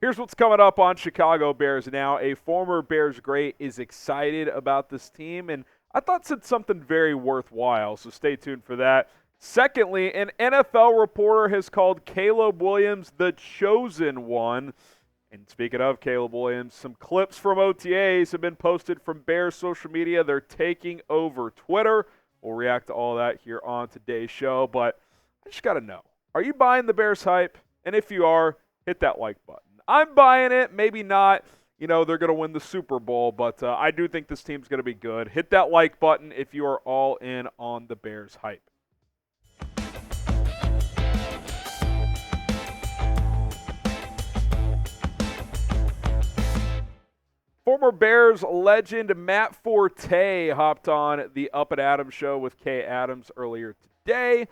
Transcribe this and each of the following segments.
Here's what's coming up on Chicago Bears Now. A former Bears great is excited about this team, and I thought said something very worthwhile, so stay tuned for that. Secondly, an NFL reporter has called Caleb Williams the chosen one. And speaking of Caleb Williams, some clips from OTAs have been posted from Bears social media. They're taking over Twitter. We'll react to all that here on today's show, but I just got to know, are you buying the Bears hype? And if you are, hit that like button. I'm buying it, maybe not. They're going to win the Super Bowl, but I do think this team's going to be good. Hit that like button if you are all in on the Bears hype. Former Bears legend Matt Forte hopped on the Up and Adams show with Kay Adams earlier today.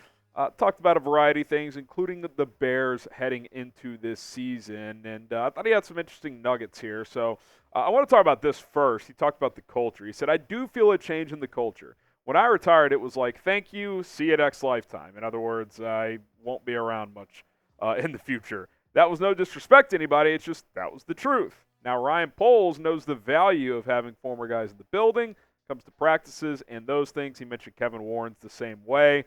Talked about a variety of things, including the Bears heading into this season. And I thought he had some interesting nuggets here. So I want to talk about this first. He talked about the culture. He said, I do feel a change in the culture. When I retired, it was like, thank you, see you next lifetime. In other words, I won't be around much in the future. That was no disrespect to anybody. It's just that was the truth. Now, Ryan Poles knows the value of having former guys in the building, comes to practices and those things. He mentioned Kevin Warren's the same way.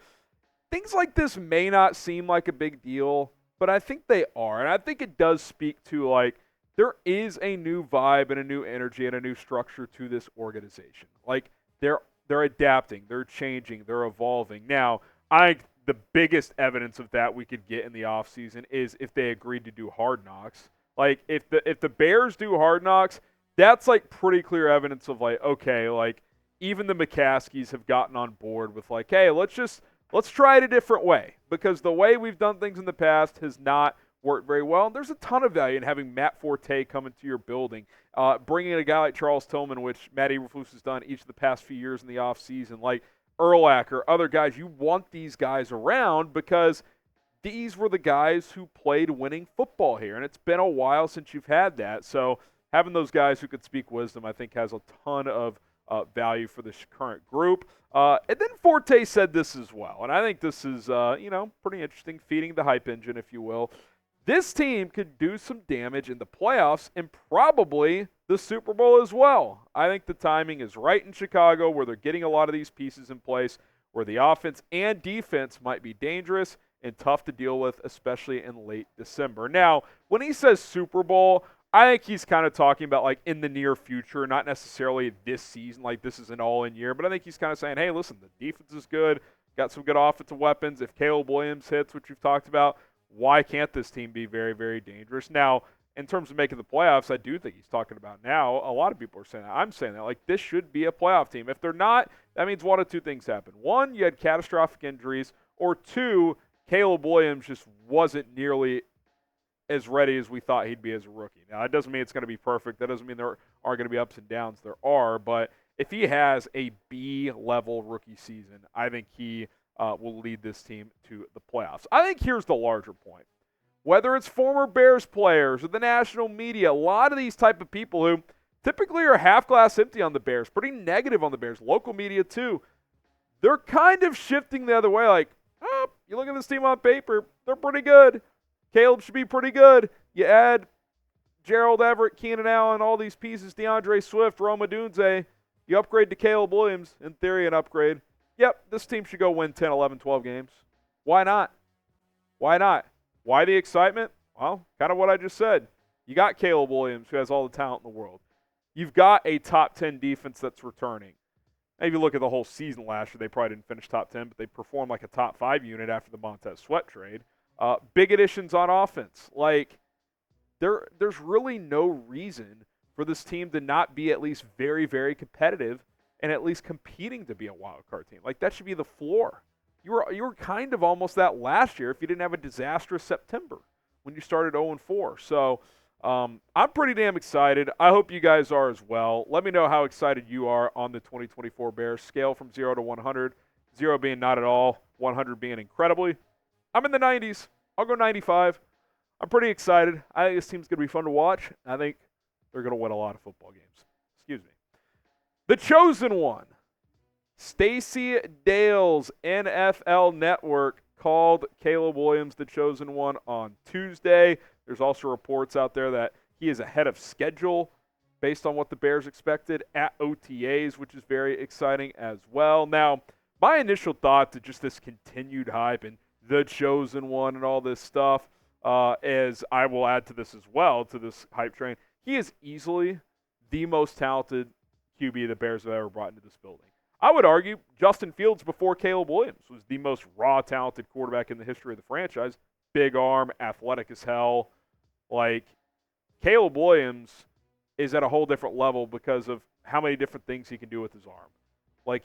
Things like this may not seem like a big deal, but I think they are. And I think it does speak to, like, there is a new vibe and a new energy and a new structure to this organization. Like, they're adapting, they're changing, they're evolving. Now, I think the biggest evidence of that we could get in the offseason is if they agreed to do Hard Knocks. Like, if the Bears do Hard Knocks, that's, like, pretty clear evidence of, like, okay, like, even the McCaskies have gotten on board with, like, hey, let's try it a different way, because the way we've done things in the past has not worked very well. And there's a ton of value in having Matt Forte come into your building, bringing in a guy like Charles Tillman, which Matt Eberflus has done each of the past few years in the offseason, like Urlacher, other guys. You want these guys around because these were the guys who played winning football here, and it's been a while since you've had that. So having those guys who could speak wisdom, I think, has a ton of value for this current group. And then Forte said this as well, and I think this is, pretty interesting, feeding the hype engine, if you will. This team could do some damage in the playoffs and probably the Super Bowl as well. I think the timing is right in Chicago, where they're getting a lot of these pieces in place, where the offense and defense might be dangerous and tough to deal with, especially in late December. Now, when he says Super Bowl, I think he's kind of talking about, like, in the near future, not necessarily this season, like this is an all-in year, but I think he's kind of saying, hey, listen, the defense is good, got some good offensive weapons. If Caleb Williams hits, which we've talked about, why can't this team be very, very dangerous? Now, in terms of making the playoffs, I do think he's talking about now. A lot of people are saying that. I'm saying that. Like, this should be a playoff team. If they're not, that means one of two things happen. One, you had catastrophic injuries, or two, Caleb Williams just wasn't nearly as ready as we thought he'd be as a rookie. Now, that doesn't mean it's going to be perfect. That doesn't mean there are going to be ups and downs. There are. But if he has a B-level rookie season, I think he will lead this team to the playoffs. I think here's the larger point. Whether it's former Bears players or the national media, a lot of these type of people who typically are half glass empty on the Bears, pretty negative on the Bears, local media too, they're kind of shifting the other way. Like, oh, you look at this team on paper, they're pretty good. Caleb should be pretty good. You add Gerald Everett, Keenan Allen, all these pieces, DeAndre Swift, Rome Odunze, you upgrade to Caleb Williams, in theory an upgrade. Yep, this team should go win 10, 11, 12 games. Why not? Why not? Why the excitement? Well, kind of what I just said. You got Caleb Williams, who has all the talent in the world. You've got a top 10 defense that's returning. Maybe you look at the whole season last year, they probably didn't finish top 10, but they performed like a top 5 unit after the Montez Sweat trade. Big additions on offense. Like, there's really no reason for this team to not be at least very, very competitive and at least competing to be a wild card team. Like, that should be the floor. You were kind of almost that last year if you didn't have a disastrous September when you started 0-4. So I'm pretty damn excited. I hope you guys are as well. Let me know how excited you are on the 2024 Bears. Scale from 0 to 100. 0 being not at all, 100 being incredibly. I'm in the 90s. I'll go 95. I'm pretty excited. I think this team's going to be fun to watch. I think they're going to win a lot of football games. Excuse me. The chosen one. Stacey Dale's NFL Network called Caleb Williams the chosen one on Tuesday. There's also reports out there that he is ahead of schedule based on what the Bears expected at OTAs, which is very exciting as well. Now, my initial thought to just this continued hype and the chosen one and all this stuff, as I will add to this as well, to this hype train, he is easily the most talented QB the Bears have ever brought into this building. I would argue Justin Fields before Caleb Williams was the most raw, talented quarterback in the history of the franchise. Big arm, athletic as hell. Like, Caleb Williams is at a whole different level because of how many different things he can do with his arm. Like,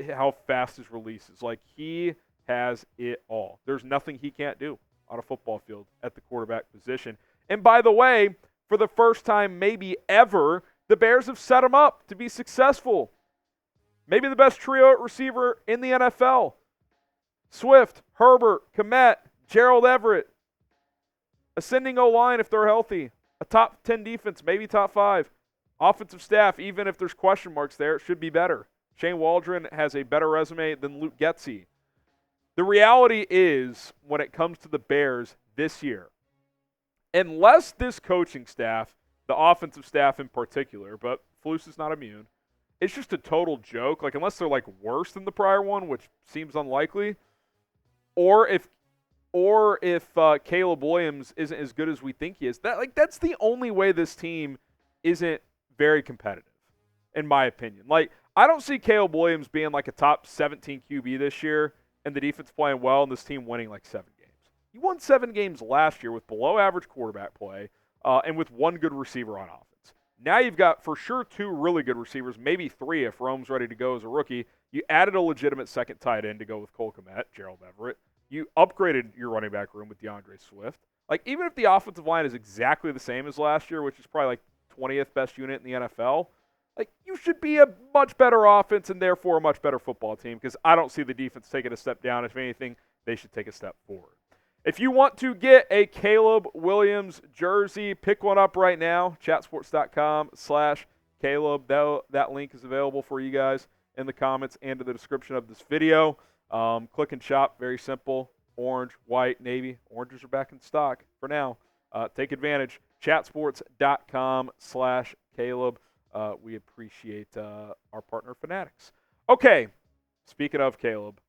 how fast his release is. Like, he has it all. There's nothing he can't do on a football field at the quarterback position. And by the way, for the first time maybe ever, the Bears have set him up to be successful. Maybe the best trio at receiver in the NFL. Swift, Herbert, Kmet, Gerald Everett. Ascending O-line if they're healthy. A top 10 defense, maybe top 5. Offensive staff, even if there's question marks there, it should be better. Shane Waldron has a better resume than Luke Getsy. The reality is, when it comes to the Bears this year, unless this coaching staff, the offensive staff in particular, but Flus is not immune, it's just a total joke. Like, unless they're like worse than the prior one, which seems unlikely, or if Caleb Williams isn't as good as we think he is, that's the only way this team isn't very competitive, in my opinion. Like, I don't see Caleb Williams being like a top 17 QB this year and the defense playing well and this team winning like 7 games. He won 7 games last year with below average quarterback play and with one good receiver on offense. Now you've got for sure 2 really good receivers, maybe 3 if Rome's ready to go as a rookie. You added a legitimate second tight end to go with Cole Kmet, Gerald Everett. You upgraded your running back room with DeAndre Swift. Like, even if the offensive line is exactly the same as last year, which is probably like 20th best unit in the NFL, like, you should be a much better offense and therefore a much better football team, because I don't see the defense taking a step down. If anything, they should take a step forward. If you want to get a Caleb Williams jersey, pick one up right now. Chatsports.com/Caleb. That link is available for you guys in the comments and in the description of this video. Click and shop, very simple. Orange, white, navy. Oranges are back in stock for now. Take advantage. Chatsports.com/Caleb. We appreciate our partner, Fanatics. Okay, speaking of Caleb,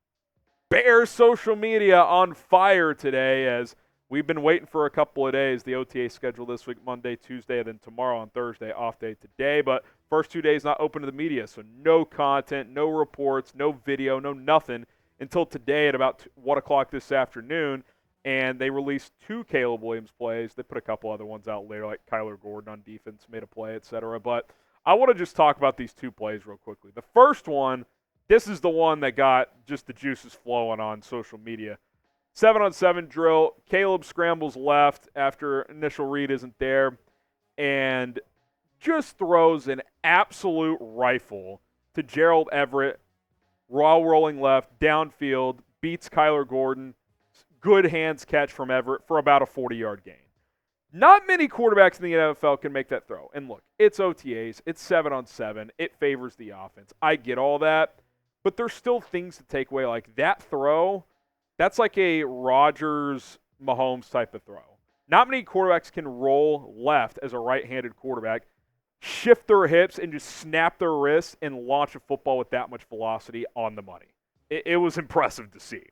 Bears social media on fire today, as we've been waiting for a couple of days. The OTA schedule this week, Monday, Tuesday, and then tomorrow on Thursday, off day today. But first 2 days not open to the media, so no content, no reports, no video, no nothing until today at about 1 o'clock this afternoon. And they released 2 Caleb Williams plays. They put a couple other ones out later, like Kyler Gordon on defense made a play, etc. But I want to just talk about these 2 plays real quickly. The first one, this is the one that got just the juices flowing on social media. 7-on-7 drill. Caleb scrambles left after initial read isn't there and just throws an absolute rifle to Gerald Everett while rolling left, downfield, beats Kyler Gordon. Good hands catch from Everett for about a 40-yard gain. Not many quarterbacks in the NFL can make that throw. And look, it's OTAs. It's 7-on-7. It favors the offense. I get all that. But there's still things to take away. Like that throw, that's like a Rodgers-Mahomes type of throw. Not many quarterbacks can roll left as a right-handed quarterback, shift their hips, and just snap their wrists and launch a football with that much velocity on the money. It was impressive to see.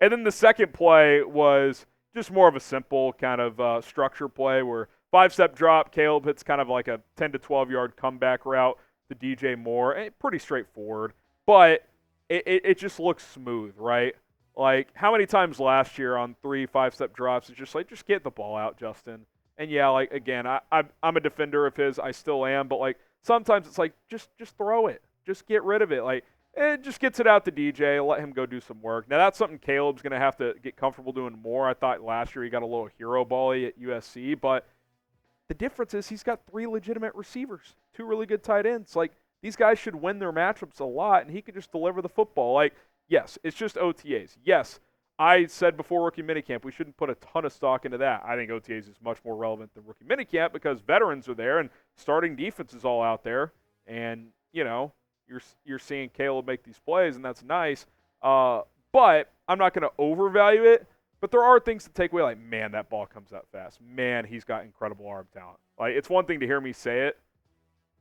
And then the second play was just more of a simple kind of structure play where 5-step drop, Caleb hits kind of like a 10 to 12-yard comeback route to DJ Moore. And pretty straightforward, but it just looks smooth, right? Like, how many times last year on 3 5-step drops, it's just like, just get the ball out, Justin. And yeah, like, again, I'm a defender of his. I still am. But, like, sometimes it's like, just throw it. Just get rid of it. Like, it just gets it out to DJ. Let him go do some work. Now, that's something Caleb's going to have to get comfortable doing more. I thought last year he got a little hero ball-y at USC. But the difference is he's got 3 legitimate receivers, 2 really good tight ends. Like, these guys should win their matchups a lot, and he could just deliver the football. Like, yes, it's just OTAs. Yes, I said before rookie minicamp we shouldn't put a ton of stock into that. I think OTAs is much more relevant than rookie minicamp because veterans are there and starting defense is all out there. And, you know, you're seeing Caleb make these plays, and that's nice. But I'm not going to overvalue it. But there are things to take away, like, man, that ball comes out fast. Man, he's got incredible arm talent. Like, it's one thing to hear me say it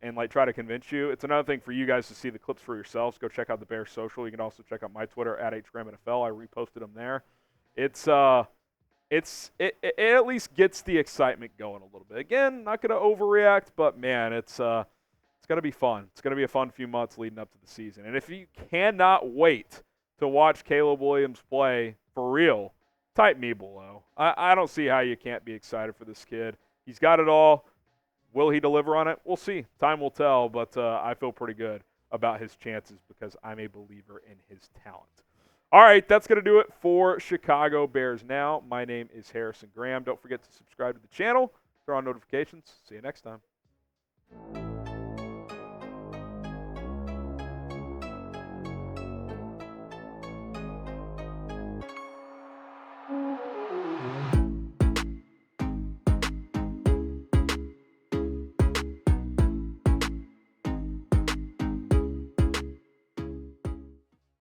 and, like, try to convince you. It's another thing for you guys to see the clips for yourselves. Go check out the Bears social. You can also check out my Twitter at HGramNFL. I reposted them there. It at least gets the excitement going a little bit. Again, not going to overreact, but, man, it's going to be fun. It's going to be a fun few months leading up to the season. And if you cannot wait to watch Caleb Williams play for real, type me below. I don't see how you can't be excited for this kid. He's got it all. Will he deliver on it? We'll see. Time will tell, but I feel pretty good about his chances because I'm a believer in his talent. All right, that's going to do it for Chicago Bears Now. My name is Harrison Graham. Don't forget to subscribe to the channel, turn on notifications. See you next time.